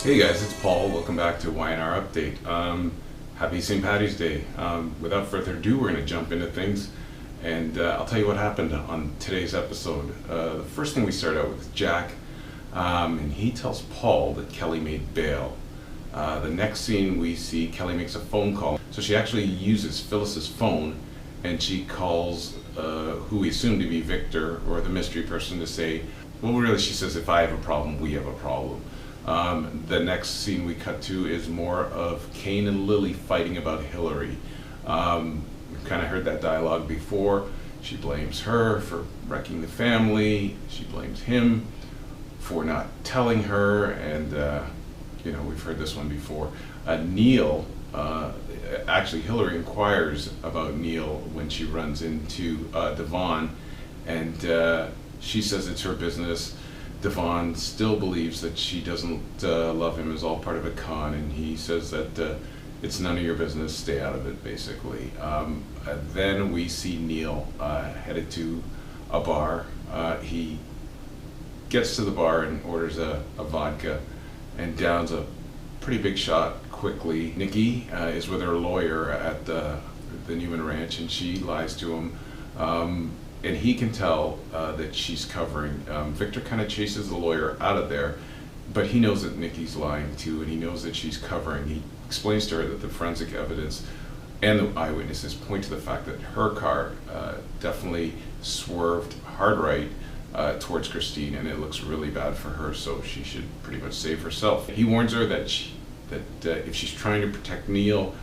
Hey guys, it's Paul. Welcome back to Y&R Update. Happy St. Patty's Day. Without further ado, we're going to jump into things, and I'll tell you what happened on today's episode. The first thing we start out with is Jack, and he tells Paul that Kelly made bail. The next scene we see Kelly makes a phone call. So she actually uses Phyllis's phone, and she calls who we assume to be Victor, or the mystery person, to say, well, really, she says, if I have a problem, we have a problem. The next scene we cut to is more of Kane and Lily fighting about Hillary. We've kind of heard that dialogue before. She blames her for wrecking the family. She blames him for not telling her, and we've heard this one before. Neil, actually Hillary inquires about Neil when she runs into Devon, and she says it's her business. Devon still believes that she doesn't love him, is all part of a con, and he says that it's none of your business, stay out of it, basically. Then we see Neil headed to a bar. He gets to the bar and orders a vodka and downs a pretty big shot quickly. Nikki is with her lawyer at the Newman Ranch, and she lies to him. And he can tell that she's covering. Victor kind of chases the lawyer out of there, but he knows that Nikki's lying too, and he knows that she's covering. He explains to her that the forensic evidence and the eyewitnesses point to the fact that her car definitely swerved hard right towards Christine, and it looks really bad for her, so she should pretty much save herself. He warns her that if she's trying to protect Neil,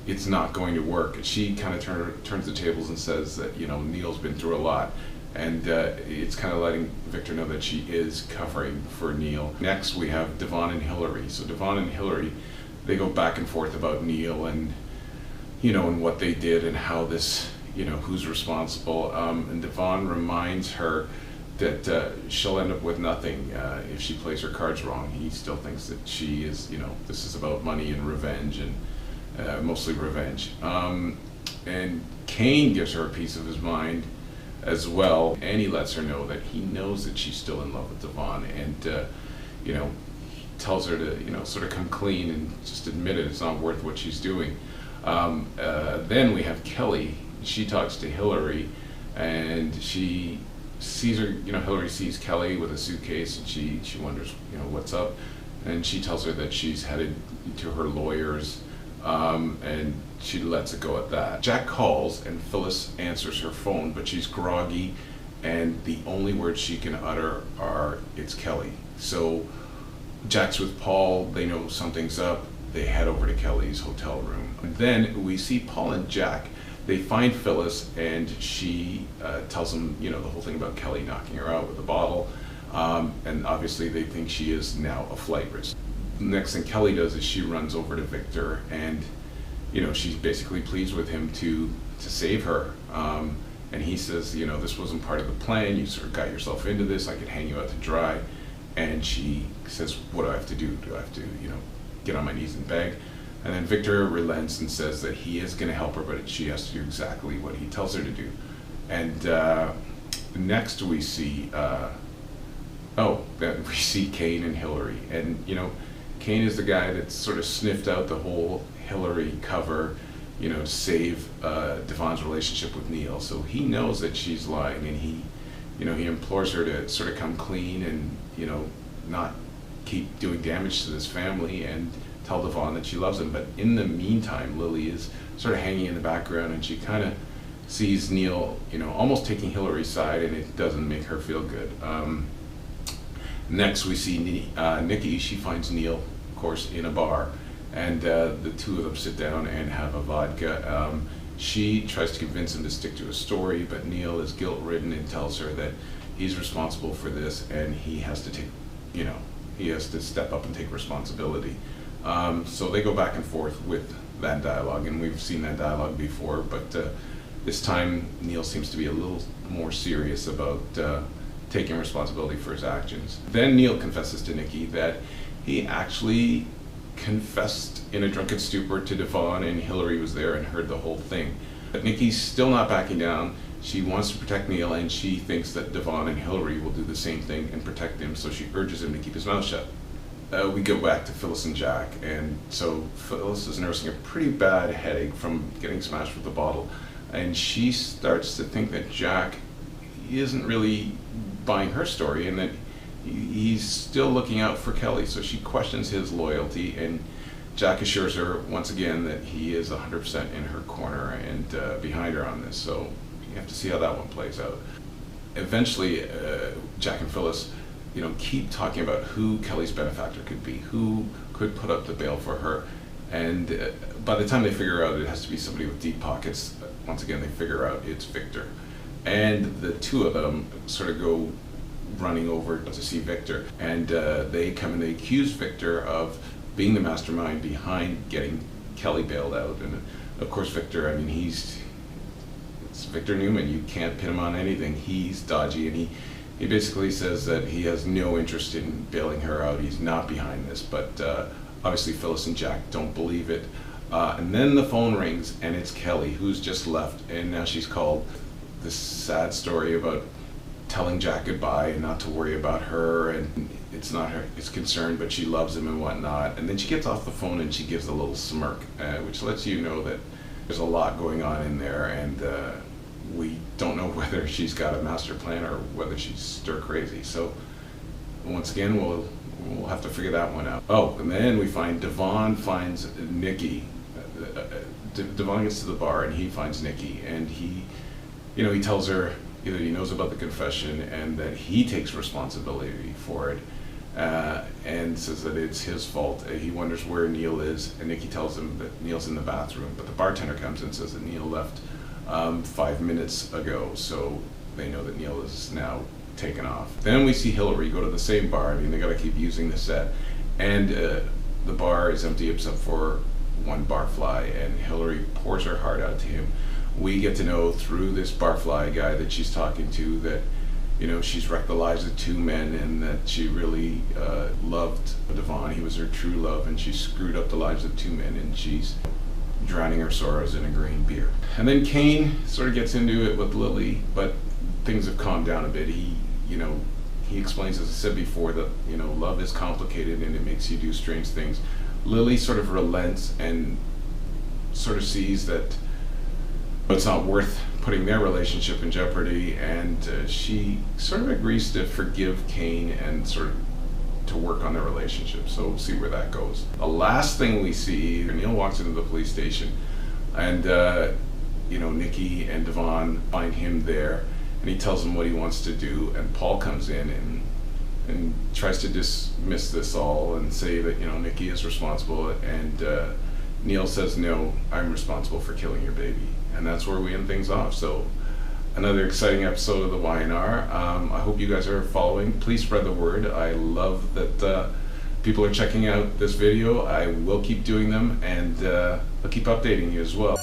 it's not going to work. She kind of turns the tables and says that Neil's been through a lot, and it's kind of letting Victor know that she is covering for Neil. Next we have Devon and Hillary. So Devon and Hillary, they go back and forth about Neil and and what they did and how this who's responsible. And Devon reminds her that she'll end up with nothing if she plays her cards wrong. He still thinks that she is this is about money and revenge, and mostly revenge. And Kane gives her a piece of his mind as well, and he lets her know that he knows that she's still in love with Devon, and he tells her to sort of come clean and just admit it. It's not worth what she's doing. Then we have Kelly. She talks to Hillary, and she sees her. Hillary sees Kelly with a suitcase, and she wonders what's up, and she tells her that she's headed to her lawyer's. And she lets it go at that. Jack calls, and Phyllis answers her phone, but she's groggy, and the only words she can utter are, "It's Kelly." So Jack's with Paul. They know something's up. They head over to Kelly's hotel room. And then we see Paul and Jack. They find Phyllis, and she tells them the whole thing about Kelly knocking her out with a bottle, and obviously they think she is now a flight risk. Next thing Kelly does is she runs over to Victor, and she basically pleads with him to save her, and he says this wasn't part of the plan, you sort of got yourself into this, I could hang you out to dry. And she says, what do I have to do? Do I have to get on my knees and beg? And then Victor relents and says that he is going to help her, but she has to do exactly what he tells her to do. And next we see we see Kane and Hillary, and Kane is the guy that sort of sniffed out the whole Hillary cover, to save Devon's relationship with Neil. So he knows that she's lying, and he implores her to sort of come clean and, not keep doing damage to this family, and tell Devon that she loves him. But in the meantime, Lily is sort of hanging in the background, and she kind of sees Neil, almost taking Hillary's side, and it doesn't make her feel good. Next we see Nikki. She finds Neil, of course, in a bar, and the two of them sit down and have a vodka. She tries to convince him to stick to his story, but Neil is guilt-ridden and tells her that he's responsible for this, and he has to take, he has to step up and take responsibility. So they go back and forth with that dialogue, and we've seen that dialogue before, but this time Neil seems to be a little more serious about taking responsibility for his actions. Then Neil confesses to Nikki that he actually confessed in a drunken stupor to Devon, and Hillary was there and heard the whole thing. But Nikki's still not backing down. She wants to protect Neil, and she thinks that Devon and Hillary will do the same thing and protect him, so she urges him to keep his mouth shut. We go back to Phyllis and Jack, and so Phyllis is nursing a pretty bad headache from getting smashed with the bottle, and she starts to think that Jack isn't really buying her story and that he's still looking out for Kelly, so she questions his loyalty, and Jack assures her once again that he is 100% in her corner and behind her on this, so you have to see how that one plays out. Eventually, Jack and Phyllis, keep talking about who Kelly's benefactor could be, who could put up the bail for her, and by the time they figure out it has to be somebody with deep pockets, once again they figure out it's Victor. And the two of them sort of go running over to see Victor, and they come and they accuse Victor of being the mastermind behind getting Kelly bailed out. And of course Victor, it's Victor Newman, you can't pin him on anything. He's dodgy, and he basically says that he has no interest in bailing her out. He's not behind this, but obviously Phyllis and Jack don't believe it. And then the phone rings, and it's Kelly, who's just left, and now she's called. This sad story about telling Jack goodbye and not to worry about her, and it's not her, it's concerned, but she loves him and whatnot. And then she gets off the phone and she gives a little smirk, which lets you know that there's a lot going on in there, and we don't know whether she's got a master plan or whether she's stir crazy. So once again, we'll have to figure that one out. Oh, and then we find Devon finds Nikki. Devon gets to the bar and he finds Nikki, and he tells her either he knows about the confession and that he takes responsibility for it, and says that it's his fault. He wonders where Neil is, and Nikki tells him that Neil's in the bathroom, but the bartender comes and says that Neil left 5 minutes ago, so they know that Neil is now taken off. Then we see Hillary go to the same bar. They gotta keep using the set, and the bar is empty except for one barfly, and Hillary pours her heart out to him. We get to know through this barfly guy that she's talking to that she's wrecked the lives of 2 men, and that she really loved Devon. He was her true love, and she screwed up the lives of 2 men, and she's drowning her sorrows in a green beer. And then Kane sort of gets into it with Lily, but things have calmed down a bit. He explains, as I said before, that love is complicated and it makes you do strange things. Lily sort of relents and sort of sees that it's not worth putting their relationship in jeopardy, and she sort of agrees to forgive Kane and sort of to work on their relationship. So we'll see where that goes. The last thing we see, Neil walks into the police station, and Nikki and Devon find him there, and he tells them what he wants to do, and Paul comes in and tries to dismiss this all and say that Nikki is responsible, and Neil says, no, I'm responsible for killing your baby. And that's where we end things off. So another exciting episode of the Y&R. I hope you guys are following. Please spread the word. I love that people are checking out this video. I will keep doing them, and I'll keep updating you as well.